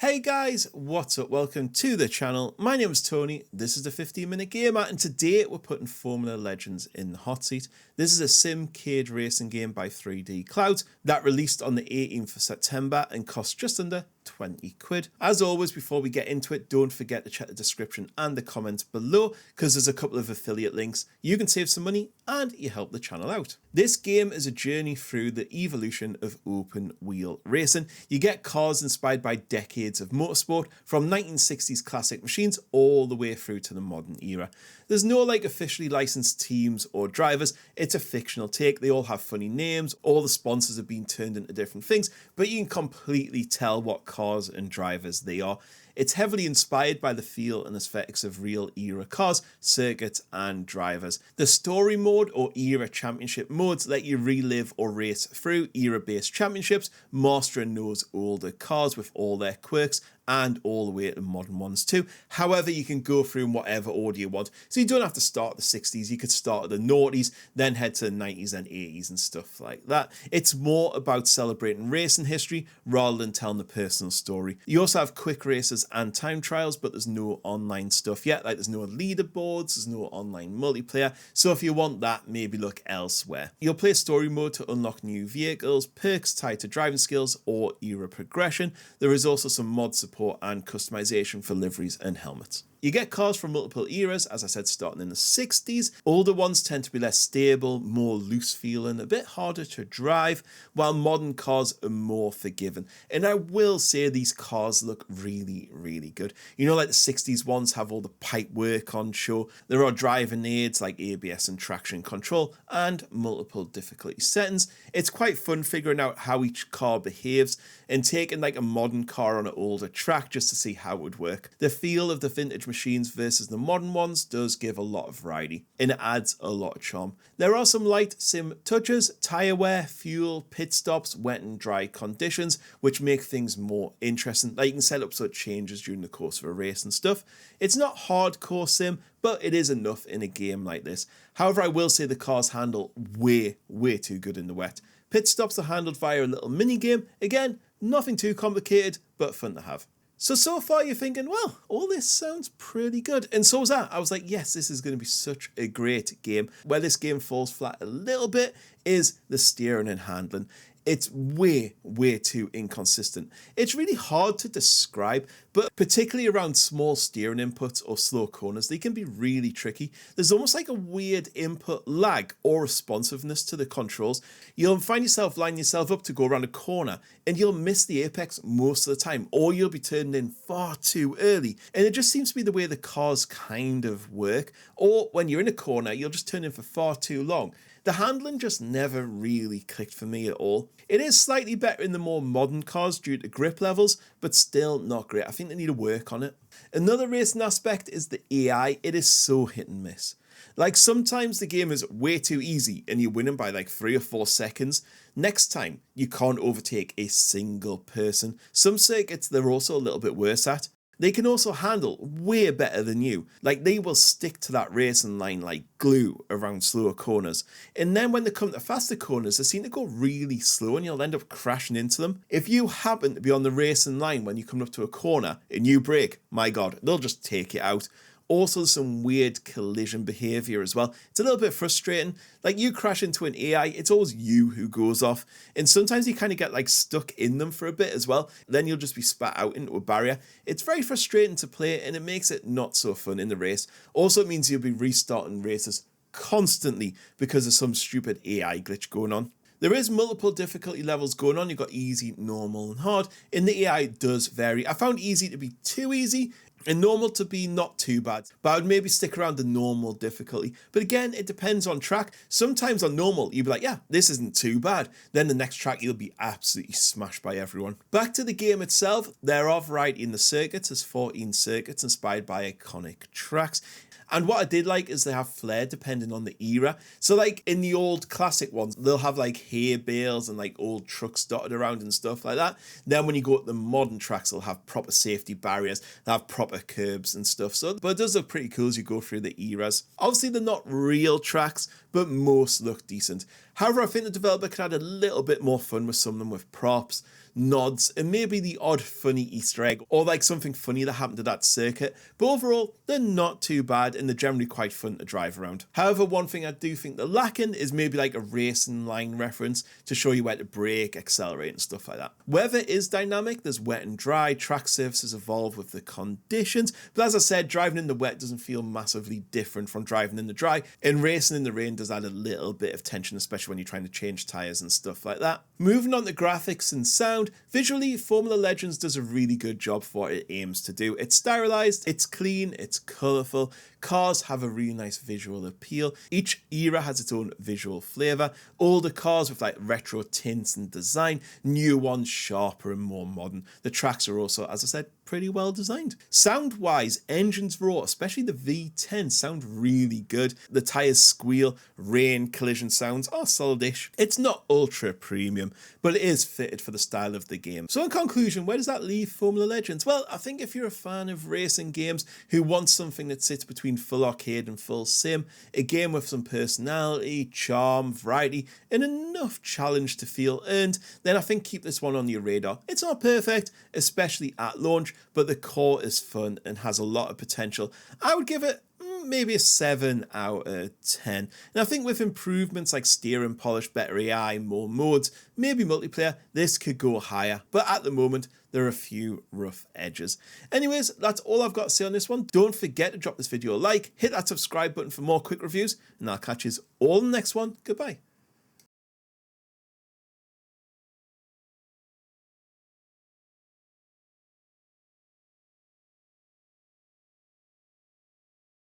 Hey guys, what's up? Welcome to the channel. My name is Tony. This is the 15-minute gamer, and today we're putting Formula Legends in the hot seat. This is a sim cage racing game by 3D Clouds that released on the 18th of September and cost just under 20 quid. As always, before we get into it, don't forget to check the description and the comments below because there's a couple of affiliate links. You can save some money and you help the channel out. This game is a journey through the evolution of open wheel racing. You get cars inspired by decades of motorsport, from 1960s classic machines all the way through to the modern era. There's no officially licensed teams or drivers. It's a fictional take. They all have funny names. All the sponsors have been turned into different things, but you can completely tell what cars and drivers they are. It's heavily inspired by the feel and aesthetics of real era cars, circuits and drivers. The story mode or era championship modes let you relive or race through era-based championships, mastering those older cars with all their quirks and all the way to modern ones too. However, you can go through in whatever order you want. So you don't have to start at the 60s, you could start at the noughties, then head to the 90s and 80s and stuff like that. It's more about celebrating racing history rather than telling the personal story. You also have quick races and time trials, but there's no online stuff yet. There's no leaderboards, there's no online multiplayer. So if you want that, maybe look elsewhere. You'll play story mode to unlock new vehicles, perks tied to driving skills or era progression. There is also some mod support and customization for liveries and helmets. You get cars from multiple eras, as I said, starting in the 60s. Older ones tend to be less stable, more loose feeling, a bit harder to drive, while modern cars are more forgiving. And I will say these cars look really, really good. You know, like the 60s ones have all the pipe work on show. There are driving aids like ABS and traction control and multiple difficulty settings. It's quite fun figuring out how each car behaves and taking a modern car on an older track just to see how it would work. The feel of the vintage machines versus the modern ones does give a lot of variety and it adds a lot of charm. There are some light sim touches, tyre wear, fuel, pit stops, wet and dry conditions, which make things more interesting. You can set up so it changes during the course of a race and stuff. It's not hardcore sim, but it is enough in a game like this. However, I will say the cars handle way too good in the wet. Pit stops are handled via a little mini game. Again, nothing too complicated, but fun to have. So far you're thinking, well, all this sounds pretty good. And so was that. I was like, yes, this is going to be such a great game. Where this game falls flat a little bit is the steering and handling. It's way too inconsistent. It's really hard to describe, but particularly around small steering inputs or slow corners, they can be really tricky. There's almost like a weird input lag or responsiveness to the controls. You'll find yourself lining yourself up to go around a corner and you'll miss the apex most of the time, or you'll be turning in far too early. And it just seems to be the way the cars kind of work. Or when you're in a corner, you'll just turn in for far too long. The handling just never really clicked for me at all. It is slightly better in the more modern cars due to grip levels, but still not great. I think they need to work on it. Another racing aspect is the AI. It is so hit and miss. Sometimes the game is way too easy and you're winning by 3 or 4 seconds. Next time, you can't overtake a single person. Some circuits they're also a little bit worse at. They can also handle way better than you. They will stick to that racing line like glue around slower corners. And then when they come to faster corners, they seem to go really slow and you'll end up crashing into them. If you happen to be on the racing line when you come up to a corner and you brake, my God, they'll just take it out. Also, some weird collision behavior as well. It's a little bit frustrating. You crash into an AI, it's always you who goes off. And sometimes you kind of get stuck in them for a bit as well. Then you'll just be spat out into a barrier. It's very frustrating to play and it makes it not so fun in the race. Also, it means you'll be restarting races constantly because of some stupid AI glitch going on. There is multiple difficulty levels going on. You've got easy, normal and hard. And the AI does vary. I found easy to be too easy and normal to be not too bad, but I would maybe stick around the normal difficulty. But again, it depends on track. Sometimes on normal, you'll be like, yeah, this isn't too bad. Then the next track, you'll be absolutely smashed by everyone. Back to the game itself, there are variety in the circuits. There's 14 circuits inspired by iconic tracks. And what I did like is they have flair depending on the era. So in the old classic ones, they'll have hay bales and old trucks dotted around and stuff like that. Then when you go to the modern tracks, they'll have proper safety barriers, they'll have proper curbs and stuff. But it does look pretty cool as you go through the eras. Obviously, they're not real tracks, but most look decent. However, I think the developer could add a little bit more fun with some of them with props, nods, and maybe the odd funny Easter egg, or like something funny that happened to that circuit, but overall, they're not too bad and they're generally quite fun to drive around. However, one thing I do think they're lacking is maybe like a racing line reference to show you where to brake, accelerate, and stuff like that. Weather is dynamic, there's wet and dry, track surfaces evolve with the conditions, but as I said, driving in the wet doesn't feel massively different from driving in the dry, and racing in the rain does add a little bit of tension, especially when you're trying to change tyres and stuff like that. Moving on to graphics and sound, visually, Formula Legends does a really good job for what it aims to do. It's stylized, it's clean, it's colourful, cars have a really nice visual appeal, each era has its own visual flavour, older cars with like retro tints and design, new ones sharper and more modern. The tracks are also, as I said, pretty well designed. Sound wise, engines roar, especially the V10, sound really good. The tyres squeal, rain, collision sounds are solid-ish. It's not ultra premium, but it is fitted for the style of the game. So in conclusion, where does that leave Formula Legends? Well, I think if you're a fan of racing games who want something that sits between full arcade and full sim, a game with some personality, charm, variety, and enough challenge to feel earned, then I think keep this one on your radar. It's not perfect, especially at launch, but the core is fun and has a lot of potential. I would give it maybe a 7 out of 10. And I think with improvements like steering polish, better AI, more modes, maybe multiplayer, this could go higher. But at the moment, there are a few rough edges. Anyways, that's all I've got to say on this one. Don't forget to drop this video a like, hit that subscribe button for more quick reviews, and I'll catch you all in the next one. Goodbye.